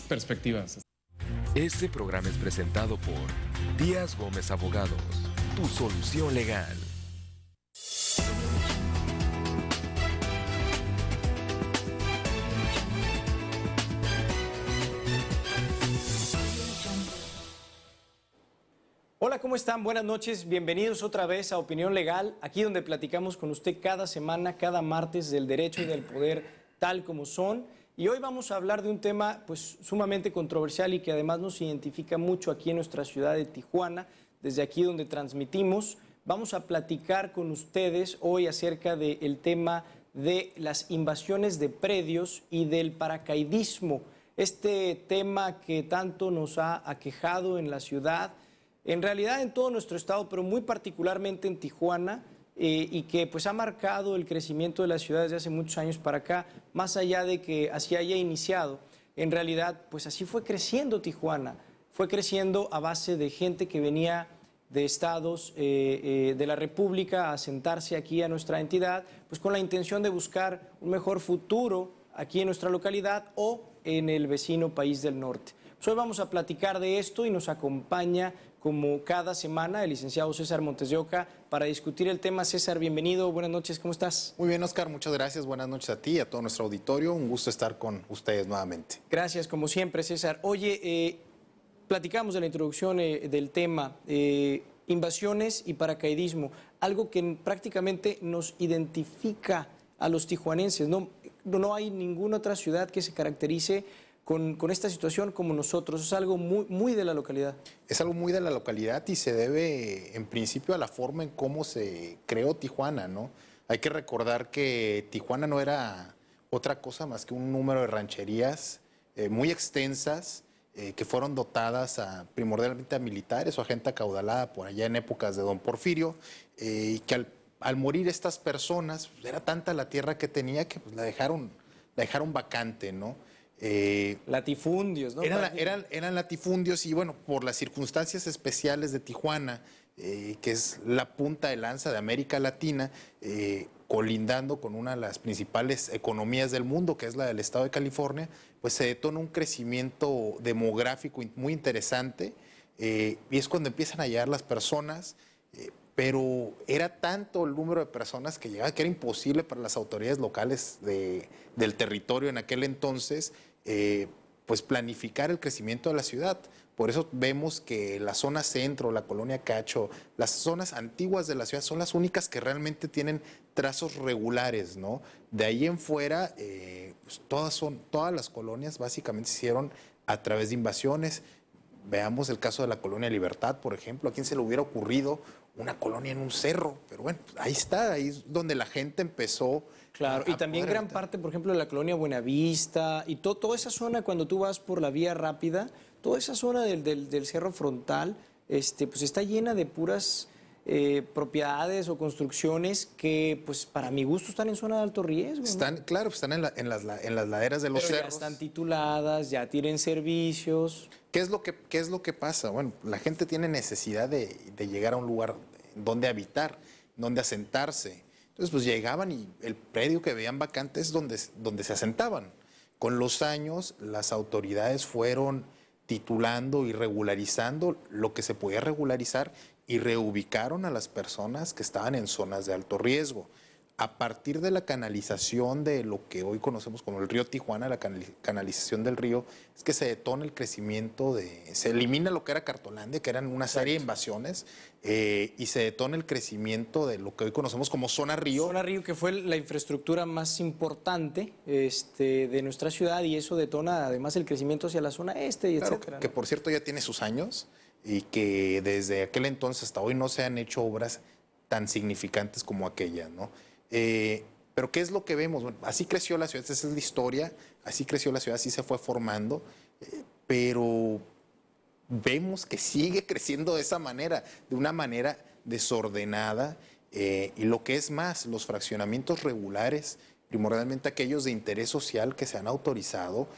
perspectivas. Este programa es presentado por Díaz Gómez Abogados, tu solución legal. Hola, ¿cómo están? Buenas noches, bienvenidos otra vez a Opinión Legal, aquí donde platicamos con usted cada semana, cada martes del derecho y del poder tal como son. Y hoy vamos a hablar de un tema pues sumamente controversial y que además nos identifica mucho aquí en nuestra ciudad de Tijuana, desde aquí donde transmitimos. Vamos a platicar con ustedes hoy acerca del tema de las invasiones de predios y del paracaidismo. Este tema que tanto nos ha aquejado en la ciudad, en realidad en todo nuestro estado, pero muy particularmente en Tijuana, y que pues ha marcado el crecimiento de la ciudad desde hace muchos años para acá, más allá de que así haya iniciado. En realidad, pues así fue creciendo Tijuana, fue creciendo a base de gente que venía de estados de la República a asentarse aquí a nuestra entidad, pues con la intención de buscar un mejor futuro aquí en nuestra localidad o en el vecino país del norte. Pues hoy vamos a platicar de esto y nos acompaña como cada semana el licenciado César Montes de Oca para discutir el tema. César, bienvenido, buenas noches, ¿cómo estás? Muy bien, Oscar, muchas gracias, buenas noches a ti y a todo nuestro auditorio, un gusto estar con ustedes nuevamente. Gracias, como siempre, César. Oye, platicamos de la introducción del tema, invasiones y paracaidismo, algo que prácticamente nos identifica a los tijuanenses. No hay ninguna otra ciudad que se caracterice con esta situación como nosotros. Es algo muy de la localidad. Es algo muy de la localidad y se debe en principio a la forma en cómo se creó Tijuana, ¿no? Hay que recordar que Tijuana no era otra cosa más que un número de rancherías muy extensas que fueron dotadas primordialmente a militares o a gente acaudalada por allá en épocas de Don Porfirio, y que al morir estas personas, pues, era tanta la tierra que tenía que pues, la dejaron vacante, ¿no? Latifundios, ¿no? Eran latifundios y bueno, por las circunstancias especiales de Tijuana, que es la punta de lanza de América Latina, colindando con una de las principales economías del mundo, que es la del estado de California, pues se detona un crecimiento demográfico muy interesante, y es cuando empiezan a llegar las personas, pero era tanto el número de personas que llegaban que era imposible para las autoridades locales del territorio en aquel entonces pues planificar el crecimiento de la ciudad. Por eso vemos que la zona centro, la colonia Cacho, las zonas antiguas de la ciudad son las únicas que realmente tienen trazos regulares, ¿no? De ahí en fuera, pues todas las colonias básicamente se hicieron a través de invasiones. Veamos el caso de la colonia Libertad, por ejemplo. ¿A quién se le hubiera ocurrido una colonia en un cerro? Pero bueno, ahí está, ahí es donde la gente empezó. Claro, y también gran parte, por ejemplo, de la colonia Buenavista y toda esa zona cuando tú vas por la vía rápida, toda esa zona del Cerro Frontal, pues está llena de puras propiedades o construcciones que, pues para mi gusto, están en zona de alto riesgo, ¿no? Están en las laderas de los Pero cerros. ya están tituladas, ya tienen servicios. ¿Qué es lo que pasa? Bueno, la gente tiene necesidad de llegar a un lugar donde habitar, donde asentarse. Entonces, pues llegaban y el predio que veían vacante es donde se asentaban. Con los años, las autoridades fueron titulando y regularizando lo que se podía regularizar y reubicaron a las personas que estaban en zonas de alto riesgo. A partir de la canalización de lo que hoy conocemos como el río Tijuana, la canalización del río, es que se detona el crecimiento se elimina lo que era Cartolandia, que eran una serie de invasiones, y se detona el crecimiento de lo que hoy conocemos como Zona Río. Zona Río, que fue la infraestructura más importante de nuestra ciudad, y eso detona además el crecimiento hacia la zona este, y claro, etcétera, ¿no? Que por cierto ya tiene sus años y que desde aquel entonces hasta hoy no se han hecho obras tan significantes como aquella, ¿no? Pero ¿qué es lo que vemos? Bueno, así creció la ciudad, esa es la historia, así creció la ciudad, así se fue formando, pero vemos que sigue creciendo de esa manera, de una manera desordenada, y lo que es más, los fraccionamientos regulares, primordialmente aquellos de interés social que se han autorizado,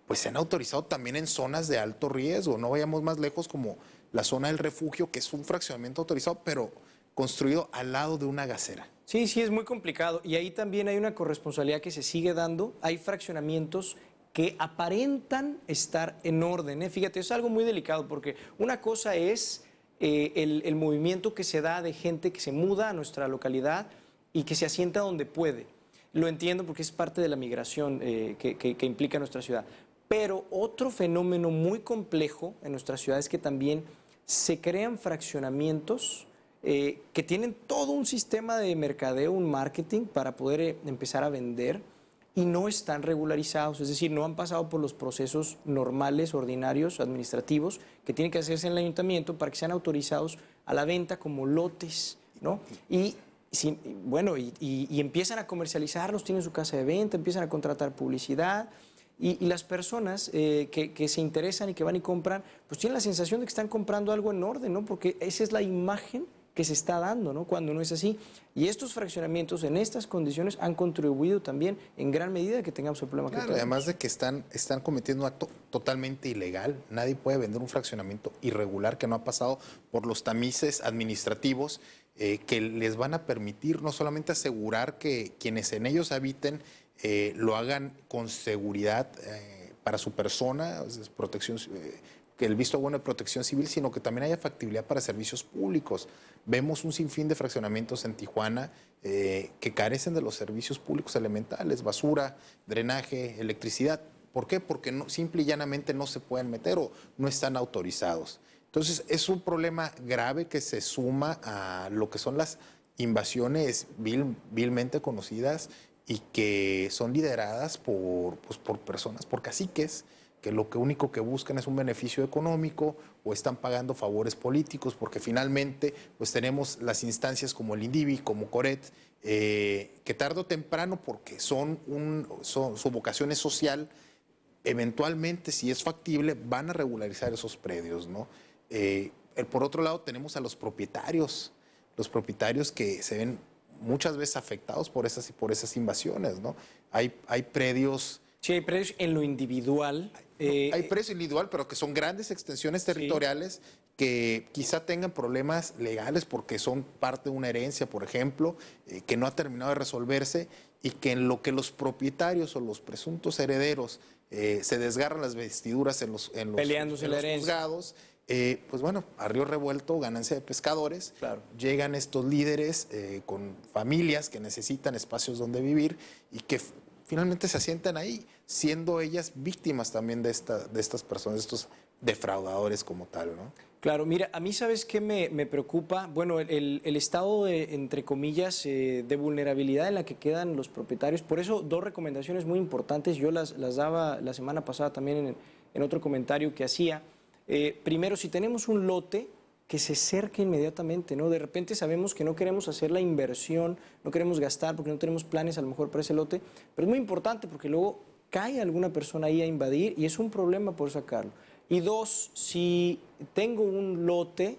pues se han autorizado también en zonas de alto riesgo. No vayamos más lejos como la zona del refugio, que es un fraccionamiento autorizado, pero construido al lado de una gasera. Sí, es muy complicado. Y ahí también hay una corresponsabilidad que se sigue dando. Hay fraccionamientos que aparentan estar en orden, ¿eh? Fíjate, es algo muy delicado porque una cosa es el movimiento que se da de gente que se muda a nuestra localidad y que se asienta donde puede. Lo entiendo porque es parte de la migración que implica nuestra ciudad. Pero otro fenómeno muy complejo en nuestra ciudad es que también se crean fraccionamientos que tienen todo un sistema de mercadeo, un marketing para poder empezar a vender y no están regularizados, es decir, no han pasado por los procesos normales, ordinarios, administrativos que tienen que hacerse en el ayuntamiento para que sean autorizados a la venta como lotes, ¿no? Y empiezan a comercializarlos, tienen su casa de venta, empiezan a contratar publicidad y las personas que se interesan y que van y compran, pues tienen la sensación de que están comprando algo en orden, ¿no? Porque esa es la imagen que se está dando, ¿no? Cuando no es así. Y estos fraccionamientos en estas condiciones han contribuido también en gran medida a que tengamos el problema que Claro, tenemos. además de que están cometiendo un acto totalmente ilegal. Nadie puede vender un fraccionamiento irregular que no ha pasado por los tamices administrativos que les van a permitir no solamente asegurar que quienes en ellos habiten lo hagan con seguridad para su persona, protección, que el visto bueno de protección civil, sino que también haya factibilidad para servicios públicos. Vemos un sinfín de fraccionamientos en Tijuana que carecen de los servicios públicos elementales, basura, drenaje, electricidad. ¿Por qué? Porque simple y llanamente no se pueden meter o no están autorizados. Entonces, es un problema grave que se suma a lo que son las invasiones vilmente conocidas y que son lideradas por personas, por caciques, que lo único que buscan es un beneficio económico o están pagando favores políticos, porque finalmente pues tenemos las instancias como el INDIVI, como Coret, que tarde o temprano, porque su vocación es social, eventualmente, si es factible, van a regularizar esos predios, ¿no? Por otro lado, tenemos a los propietarios que se ven muchas veces afectados por esas invasiones, ¿no? Hay predios... Sí, hay predios en lo individual. Hay predios individual, pero que son grandes extensiones territoriales, sí, que quizá tengan problemas legales porque son parte de una herencia, por ejemplo, que no ha terminado de resolverse y que en lo que los propietarios o los presuntos herederos se desgarran las vestiduras en los juzgados, pues bueno, a río revuelto, ganancia de pescadores, claro. Llegan estos líderes con familias que necesitan espacios donde vivir y que finalmente se asientan ahí, siendo ellas víctimas también de estas personas, de estos defraudadores como tal, ¿no? Claro, mira, a mí ¿sabes qué me preocupa? Bueno, el estado de, entre comillas, de vulnerabilidad en la que quedan los propietarios. Por eso, dos recomendaciones muy importantes, yo las daba la semana pasada también en otro comentario que hacía. Primero, si tenemos un lote, que se cerque inmediatamente, ¿no? De repente sabemos que no queremos hacer la inversión, no queremos gastar porque no tenemos planes a lo mejor para ese lote, pero es muy importante porque luego cae alguna persona ahí a invadir y es un problema por sacarlo. Y dos, si tengo un lote,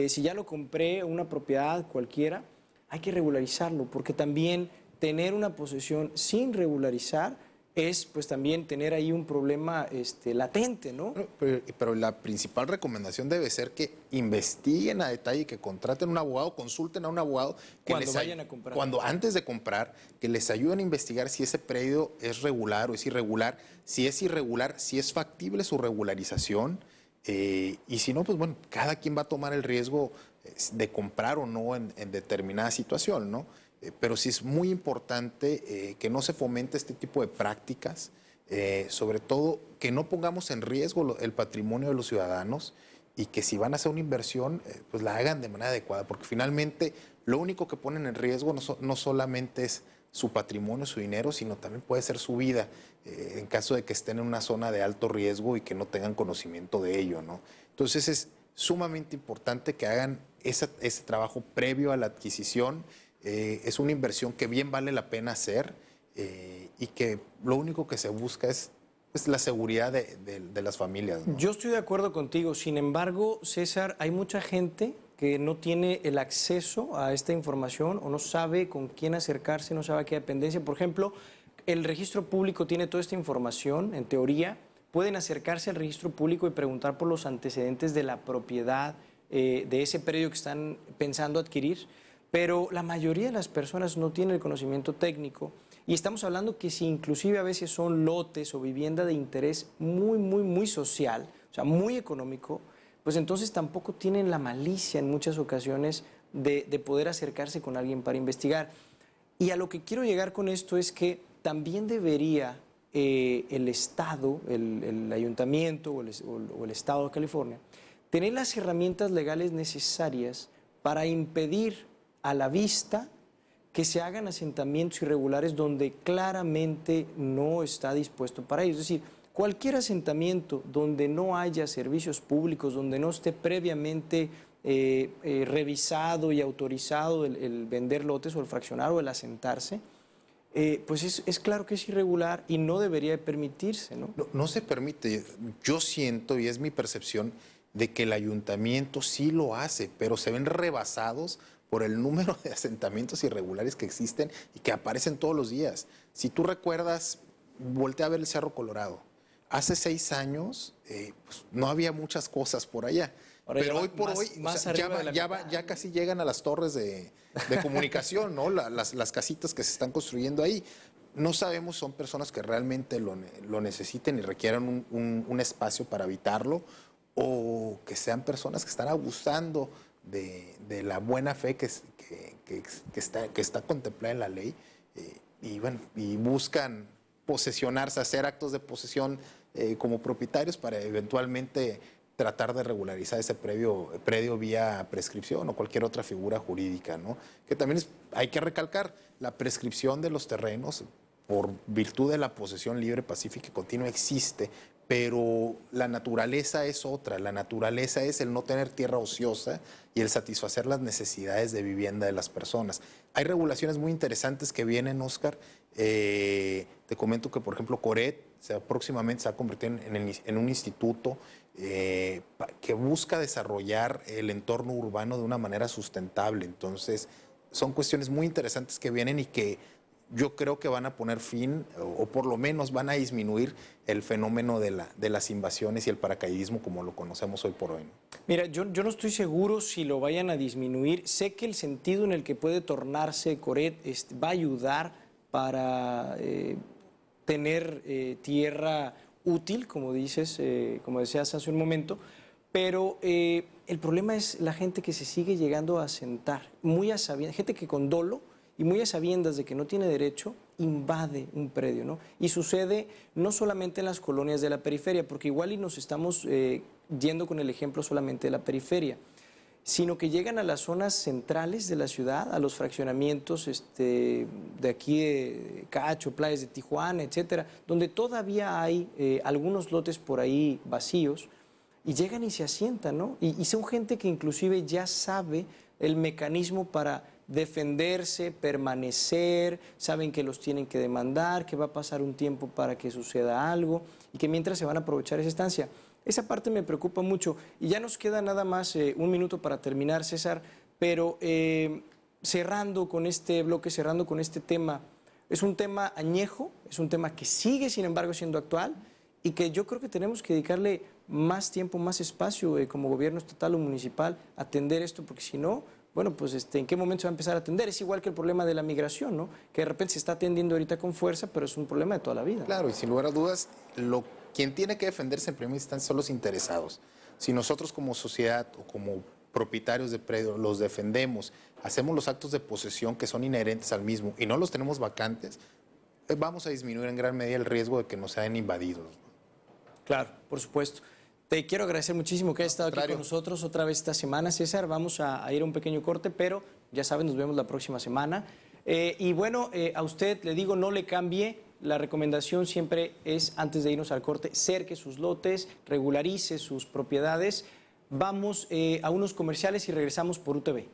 si ya lo compré, una propiedad cualquiera, hay que regularizarlo porque también tener una posesión sin regularizar es pues también tener ahí un problema latente, ¿no? Pero la principal recomendación debe ser que investiguen a detalle, que contraten un abogado, consulten a un abogado que cuando vayan a comprar. Antes de comprar, que les ayuden a investigar si ese predio es regular o es irregular, si es factible su regularización, y si no, pues bueno, cada quien va a tomar el riesgo de comprar o no en determinada situación, ¿no? Pero sí es muy importante que no se fomente este tipo de prácticas, sobre todo que no pongamos en riesgo el patrimonio de los ciudadanos y que si van a hacer una inversión, pues la hagan de manera adecuada, porque finalmente lo único que ponen en riesgo no solamente es su patrimonio, su dinero, sino también puede ser su vida, en caso de que estén en una zona de alto riesgo y que no tengan conocimiento de ello, ¿no? Entonces es sumamente importante que hagan ese trabajo previo a la adquisición. Es una inversión que bien vale la pena hacer y que lo único que se busca es la seguridad de las familias, ¿no? Yo estoy de acuerdo contigo, sin embargo, César, hay mucha gente que no tiene el acceso a esta información o no sabe con quién acercarse, no sabe a qué dependencia. Por ejemplo, el registro público tiene toda esta información, en teoría, pueden acercarse al registro público y preguntar por los antecedentes de la propiedad de ese predio que están pensando adquirir. Pero la mayoría de las personas no tienen el conocimiento técnico Y estamos hablando que si inclusive a veces son lotes o vivienda de interés muy social, o sea, muy económico, pues entonces tampoco tienen la malicia en muchas ocasiones de poder acercarse con alguien para investigar. Y a lo que quiero llegar con esto es que también debería el Estado, el Ayuntamiento o el Estado de California, tener las herramientas legales necesarias para impedir a la vista que se hagan asentamientos irregulares donde claramente no está dispuesto para ello. Es decir, cualquier asentamiento donde no haya servicios públicos, donde no esté previamente revisado y autorizado el vender lotes o el fraccionar o el asentarse, pues es claro que es irregular y no debería permitirse, ¿no? No se permite. Yo siento, y es mi percepción, de que el ayuntamiento sí lo hace, pero se ven rebasados por el número de asentamientos irregulares que existen y que aparecen todos los días. Si tú recuerdas, voltea a ver el Cerro Colorado. Hace 6 años pues, no había muchas cosas por allá. Ahora pero hoy por hoy más o sea, ya casi llegan a las torres de comunicación, ¿no? Las casitas que se están construyendo ahí. No sabemos, son personas que realmente lo necesiten y requieran un espacio para habitarlo, o que sean personas que están abusando de la buena fe que está contemplada en la ley y buscan posesionarse, hacer actos de posesión como propietarios para eventualmente tratar de regularizar ese predio vía prescripción o cualquier otra figura jurídica, ¿no? Que también hay que recalcar, la prescripción de los terrenos por virtud de la posesión libre, pacífica y continua existe, pero la naturaleza es otra. La naturaleza es el no tener tierra ociosa y el satisfacer las necesidades de vivienda de las personas. Hay regulaciones muy interesantes que vienen, Oscar. Te comento que, por ejemplo, Coret próximamente se va a convertir en un instituto que busca desarrollar el entorno urbano de una manera sustentable. Entonces, son cuestiones muy interesantes que vienen y que yo creo que van a poner fin, o por lo menos van a disminuir el fenómeno de las invasiones y el paracaidismo como lo conocemos hoy por hoy, ¿no? Mira, yo no estoy seguro si lo vayan a disminuir. Sé que el sentido en el que puede tornarse Coret va a ayudar para tener tierra útil, como dices, como decías hace un momento, pero el problema es la gente que se sigue llegando a asentar, muy a sabiendas, gente que con dolo y muy a sabiendas de que no tiene derecho, invade un predio, ¿no? Y sucede no solamente en las colonias de la periferia, porque igual y nos estamos yendo con el ejemplo solamente de la periferia, sino que llegan a las zonas centrales de la ciudad, a los fraccionamientos de aquí de Cacho, playas de Tijuana, etcétera, donde todavía hay algunos lotes por ahí vacíos, y llegan y se asientan, ¿no? Y son gente que inclusive ya sabe el mecanismo para defenderse, permanecer, saben que los tienen que demandar, que va a pasar un tiempo para que suceda algo y que mientras se van a aprovechar esa estancia. Esa parte me preocupa mucho y ya nos queda nada más un minuto para terminar, César, pero cerrando con este bloque, cerrando con este tema, es un tema añejo, es un tema que sigue sin embargo siendo actual y que yo creo que tenemos que dedicarle más tiempo, más espacio como gobierno estatal o municipal a atender esto, porque si no, bueno, pues ¿en qué momento se va a empezar a atender? Es igual que el problema de la migración, ¿no? Que de repente se está atendiendo ahorita con fuerza, pero es un problema de toda la vida. Claro, y sin lugar a dudas, quien tiene que defenderse en primera instancia son los interesados. Si nosotros como sociedad o como propietarios de predio los defendemos, hacemos los actos de posesión que son inherentes al mismo y no los tenemos vacantes, vamos a disminuir en gran medida el riesgo de que nos sean invadidos, ¿no? Claro, por supuesto. Te quiero agradecer muchísimo que hayas estado aquí con nosotros otra vez esta semana, César. Vamos a ir a un pequeño corte, pero ya saben, nos vemos la próxima semana. Y bueno, a usted le digo, no le cambie. La recomendación siempre es, antes de irnos al corte, cerque sus lotes, regularice sus propiedades. Vamos a unos comerciales y regresamos por UTV.